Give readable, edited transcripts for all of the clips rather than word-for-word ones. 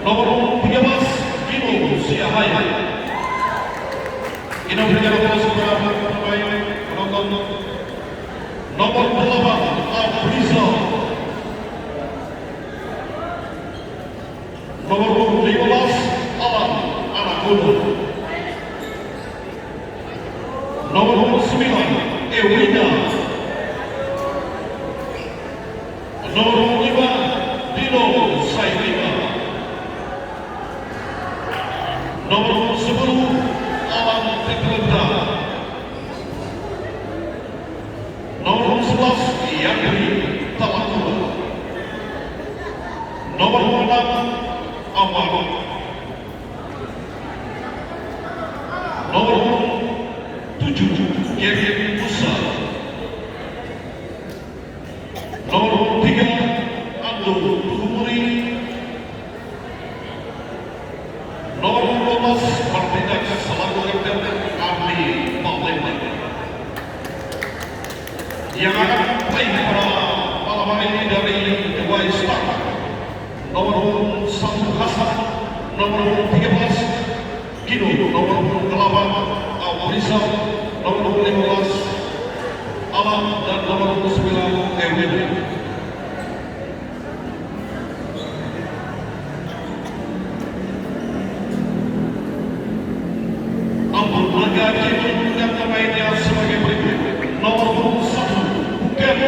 Nomor 13 Kino Siahaya. Kino berikan aplaus kepada pemain penonton. Nomor 8 Afrizal. Nomor 15 Alan Anakoda. Nomor 9 Ewina. Nomor 5 Dino Saidina. Nomor 10 Alan Teklenda. Nomor 11 Yandri Tamakula. Nomor 6 Amar. Nomor 7 Kevin Musa. Nomor 3 Ando Tuhumuri. Nomor 12 Martina selaku kapten Ardi Palembang. Yang akan play pada malam hari ini dari The White Star. Nomor 1 Hasan, nomor 13 Kino, nomor 8 Afrizal, nomor 15 Alam, dan nomor 9 Ewin. Ampun Naga Kino dan pemainnya sebagai berikut. Nomor 1 Bukan.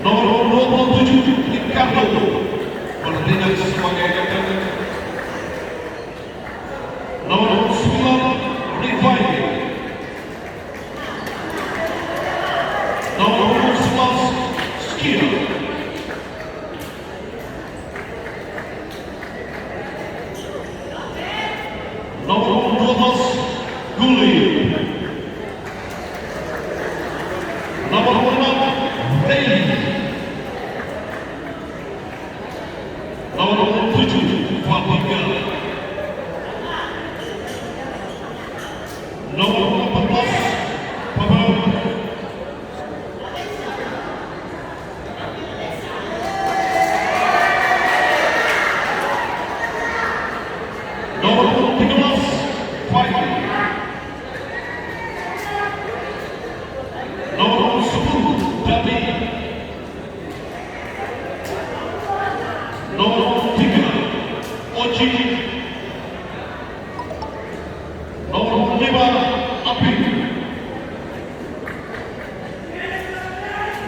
Nomor 27 Ricardo bertindak sebagai kapten. Nomor 9 Rifai. Nomor 11 Skill. Nomor 12 Guli. Nomor 6 Daily. Nomor 7 Fatika. Nomor 14 Pabal. Nomor 13 Faiki. Nomor 10 Dani. Nomor 3 Oji. Nomor 5 Api.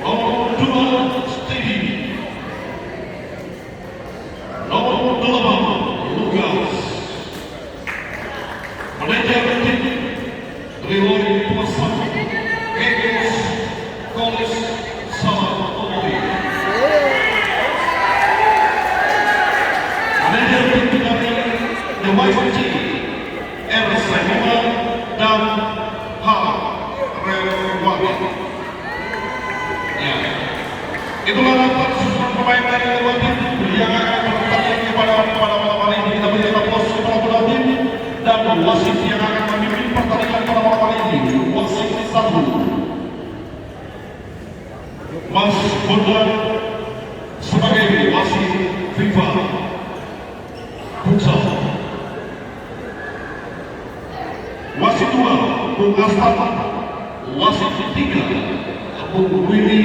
Nomor 2 Stevie. Nomor 8 Lukas. Manajer tim Riloy Pasang Gegos Kolis Salam Omori. Manajer tim dari The White Team R. Sahima dan H. Relwati. Ya, itulah daftar susunan pemain dari kedua tim yang akan bertanding pada malam hari ini. Kita berikan aplaus kepada kedua tim dan wasit yang akan memimpin pertandingan pada malam hari ini. Wasit 1 Mas Bondan sebagai wasit FIFA Futsal. Wasit 2 Bung Astana. Wasit 3 Bung Willy,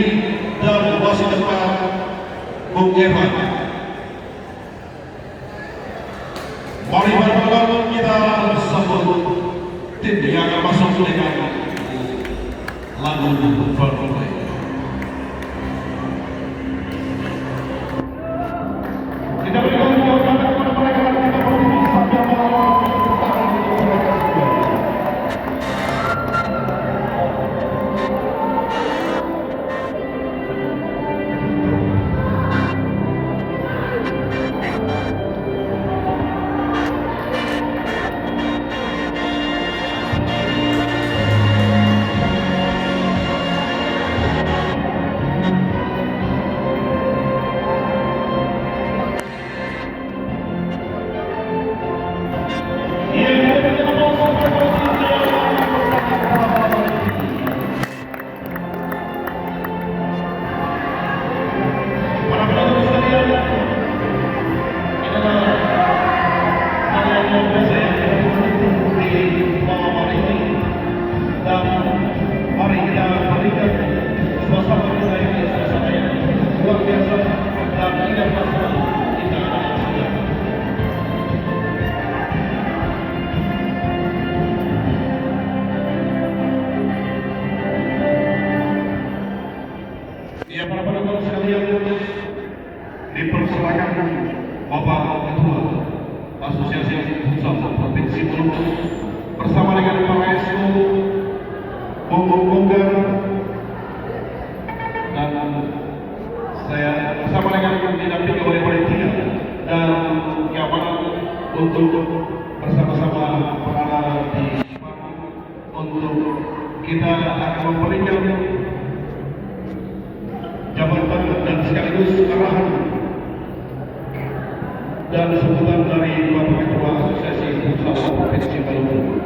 dan wasit 4 Bung Evan. Mari bareng-bareng kita sambut tim yang akan masuk dengan lagu Fair. Kita berikan kepada mereka yang kita berdiri sampai malam. kita akan memberikan jabatan dan sekaligus arahan dan sebutan dari Bapak Ketua Asosiasi Futsal Provinsi Maluku.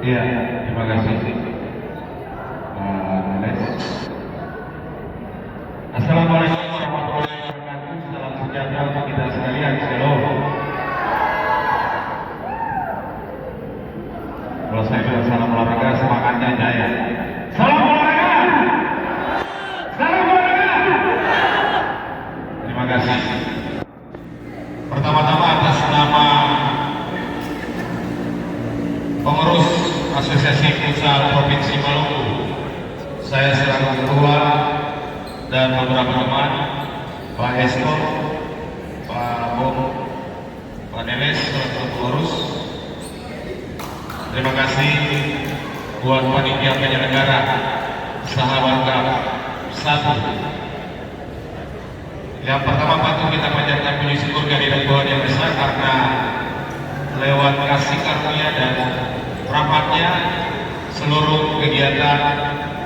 Iya, terima kasih. Assalamualaikum warahmatullahi wabarakatuh. Salam sejahtera untuk kita sekalian. Shalom. Kalau saya bilang salam olahraga, semangatnya jaya. Salam olahraga. Salam olahraga. Terima kasih. Pertama-tama atas nama pengurus Asosiasi Futsal Provinsi Maluku, saya selaku ketua dan beberapa teman, Pak Esko, Pak Bom, Pak Neles selaku pengurus. Terima kasih buat panitia penyelenggara Sahabat Cup 1. Yang pertama patut kita panjatkan puji syukur kehadirat Tuhan yang besar karena lewat kasih karunia dan rahmatnya seluruh kegiatan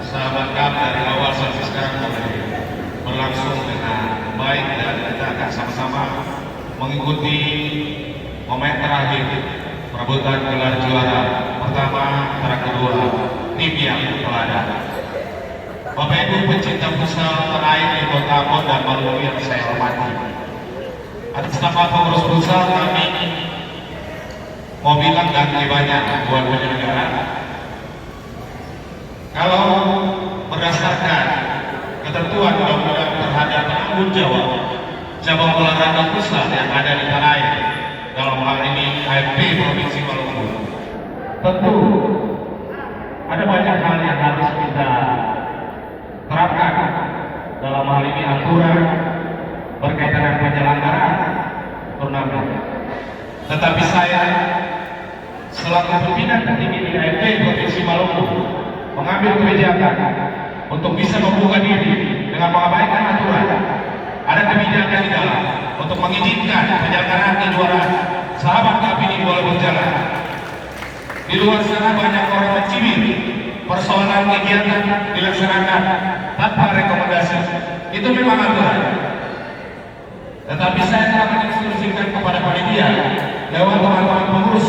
Sahabat Cup dari awal sampai sekarang berlangsung dengan baik dan kita akan sama-sama mengikuti momen terakhir perebutan gelar juara pertama antara kedua tim yang teladan. Bapak Ibu pecinta futsal tanah air di Kota Ambon dan Maluku yang saya hormati, atas nama pengurus futsal kami mau bilang ganti banyak buat penyelenggara. Kalau berdasarkan ketentuan undang-undang terhadap tanggung jawab cabang olahraga futsal yang ada di tanah air, dalam hal ini AFP Provinsi Maluku, tentu ada banyak hal yang harus kita terapkan. Dalam hal ini aturan berkaitan dengan penyelenggaraan turnamen. Tetapi saya selaku pimpinan tertinggi di AFP Provinsi Maluku mengambil kebijakan untuk bisa membuka diri dengan mengabaikan aturan. Ada kebijakan di dalam untuk mengizinkan penyelenggaraan kejuaraan Sahabat Cup ini boleh berjalan. Di luar sana banyak orang mencibir persoalan kegiatan dilaksanakan tanpa rekomendasi. Itu memang aturan. Tetapi saya telah menginstruksikan kepada panitia lewat teman-teman pengurus,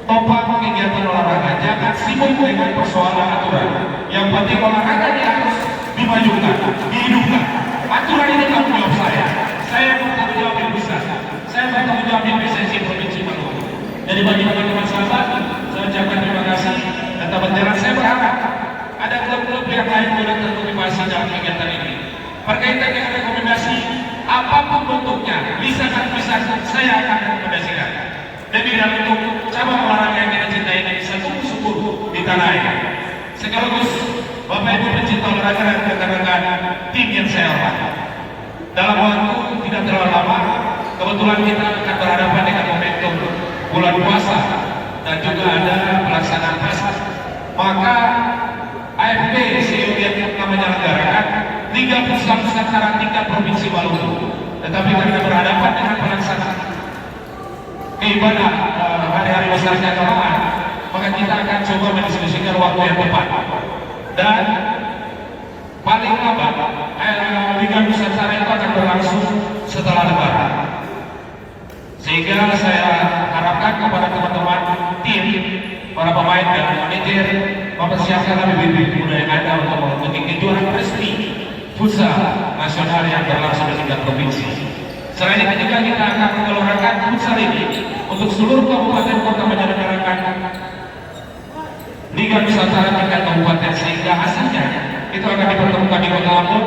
topang kegiatan olahraga jangan sibuk dengan persoalan aturan. Yang penting olahraga harus dimajukan, dihidupkan. Aturan ini tanggung jawab saya. Saya bertanggung jawab yang besar. Saya bertanggung jawab di PSSI Provinsi Maluku. Jadi bagi teman-teman sahabat, saya ucapkan terima kasih. Dan teman-teman saya berharap ada klub-klub yang lain boleh termotivasi dalam kegiatan ini. Berkaitan dengan rekomendasi, apapun bentuknya, bisa saya akan rekomendasikan. Demi dalam bentuk cabang olahraga yang kita cintai ini bisa tumbuh subur di tanah air. Sekaligus Bapak Ibu pencinta olahraga dan rekan-rekan tim yang saya hormati. Dalam waktu tidak terlalu lama, kebetulan kita akan berhadapan dengan momentum bulan puasa dan juga ada pelaksanaan Paskah. Maka AFP sehingga menyelenggarakan Liga Futsal Nusantara tingkat Provinsi Maluku. Tetapi karena berhadapan dengan pelaksanaan ibadah hari-hari besarnya keagamaan, maka kita akan coba mendiskusikan waktu yang tepat. Dan paling lambat Liga Nusantara itu akan berlangsung setelah Lebaran. Sehingga saya harapkan kepada teman-teman tim, para pemain dan manajer mempersiapkan lebih mudah yang ada untuk mengikuti kejuaraan resmi futsal nasional yang berlangsung di tingkat provinsi. Selain itu juga kita akan menggelorkan futsal ini untuk seluruh kabupaten kota menyelenggarakan Liga Nusantara tingkat kabupaten, sehingga hasilnya itu akan dipertemukan di Kota Ambon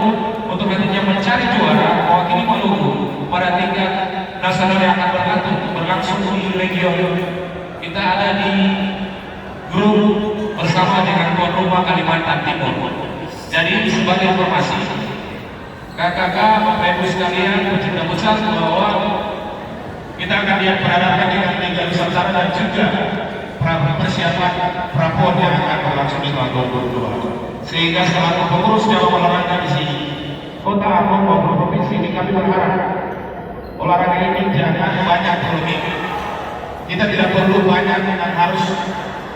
untuk nantinya mencari juara mewakili Maluku pada tingkat nasional yang akan berlangsung di region. Kita ada di grup bersama dengan tuan rumah Kalimantan Timur. Jadi sebagai informasi, kakak-kakak, bapak ibu sekalian, pecinta futsal bahwa kita akan lihat perhadapan dengan Liga Nusantara dan juga persiapan prapon yang akan berlangsung di tahun 2022. Sehingga selaku pengurus cabang olahraga di sini, kota maupun provinsi ini, kami berharap olahraga ini jangan banyak polemik. Kita tidak perlu banyak dan harus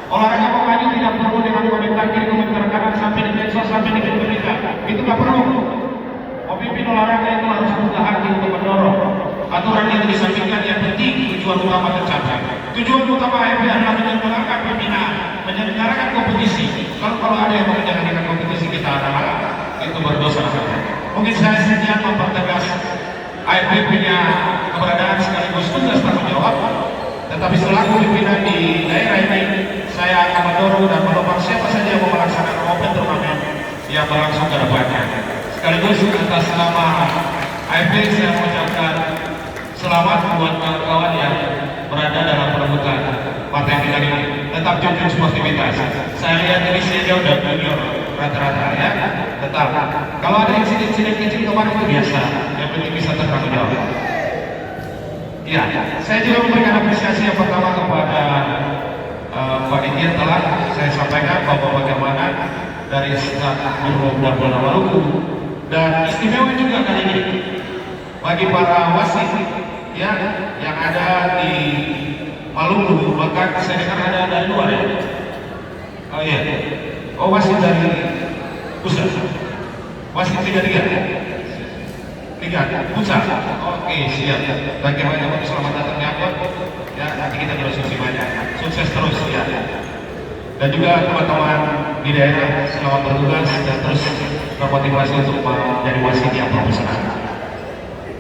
olahraga maju, tidak perlu dengan komentar kiri, komentar kanan, sampai di medsos, sampai di berita. Itu nggak perlu. Pemimpin olahraga itu harus buka hati untuk mendorong aturan yang disampaikan, yang penting tujuan utama tercapai. Tujuan utama AFP adalah menyelenggarakan pembinaan, menyelenggarakan kompetisi. Kalau ada yang menyelenggarakan kompetisi kita adalah itu berdosa. Mungkin saya sekian mempertegas AFP punya keberadaan sekaligus tugas tanggung jawab. Tetapi selaku pimpinan di daerah ini, saya akan mendorong dan menopang siapa saja yang mau melaksanakan open turnamen yang berlangsung ke depannya. Sekaligus atas nama AFP saya mengucapkan selamat buat kawan-kawan yang berada dalam perebutan partai kita ini. Tetap junjung sportivitas. Saya lihat ini senior dan junior rata-rata ya. Tetap. Kalau ada insiden-insiden kecil kemarin itu biasa. Yang penting bisa tertanggung jawab. Ya, saya juga memberikan apresiasi yang pertama kepada panitia telah saya sampaikan bahwa bagaimana dari staf Guru dan Polda Maluku, dan istimewa juga kali ini bagi para wasit ya yang ada di Maluku, bahkan saya dengar ada dari luar ya. Oh iya, oh wasit dari pusat, wasit 33. Pusat. Oke, siap. Bagaimana selamat datang di Ambon. Ya, nanti kita diskusi banyak. Sukses terus ya. Dan juga teman-teman di daerah selamat bertugas dan terus termotivasi untuk menjadi wasit yang profesional.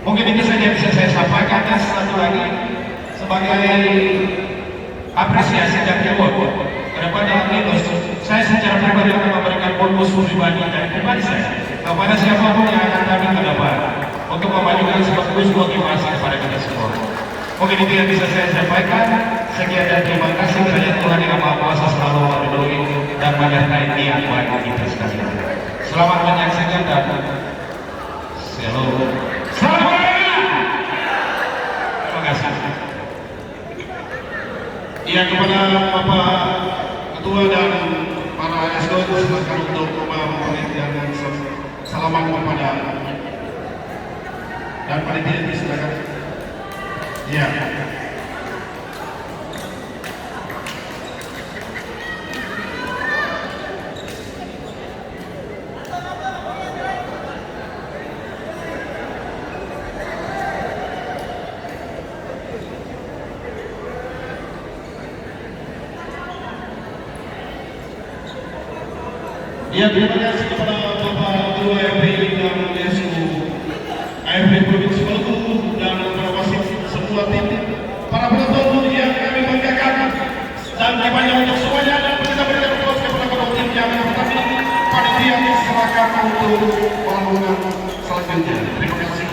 Mungkin ini saja yang bisa saya sampaikan, dan satu lagi sebagai apresiasi dan reward kepada Linus, saya secara pribadi akan memberikan bonus pribadi dan pribadi saya kepada siapapun yang akan kami ke depan untuk memajukan sebuah motivasi kepada kita semua. Mungkin itu yang bisa saya sampaikan. Sekian dan terima kasih. Kiranya Tuhan yang Maha Kuasa selalu melindungi dan menyertai niat baik kita sekalian. Selamat menyaksikan dan selalu selamat. Terima kasih. Ya, kepada Bapak Ketua dan para SDO, silakan untuk memberikan salaman kepada dan panitia, silakan. Ya. Ya, terima kasih kepada Bapak Ketua AFP dan YSU AFP Provinsi Maluku dan para wasit semua tim, para penonton yang kami banggakan, dan banyak untuk semuanya, dan kita berikan terus kepada kedua tim yang bertanding. Panitia silakan untuk melakukan selanjutnya. Terima kasih.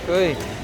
Oi.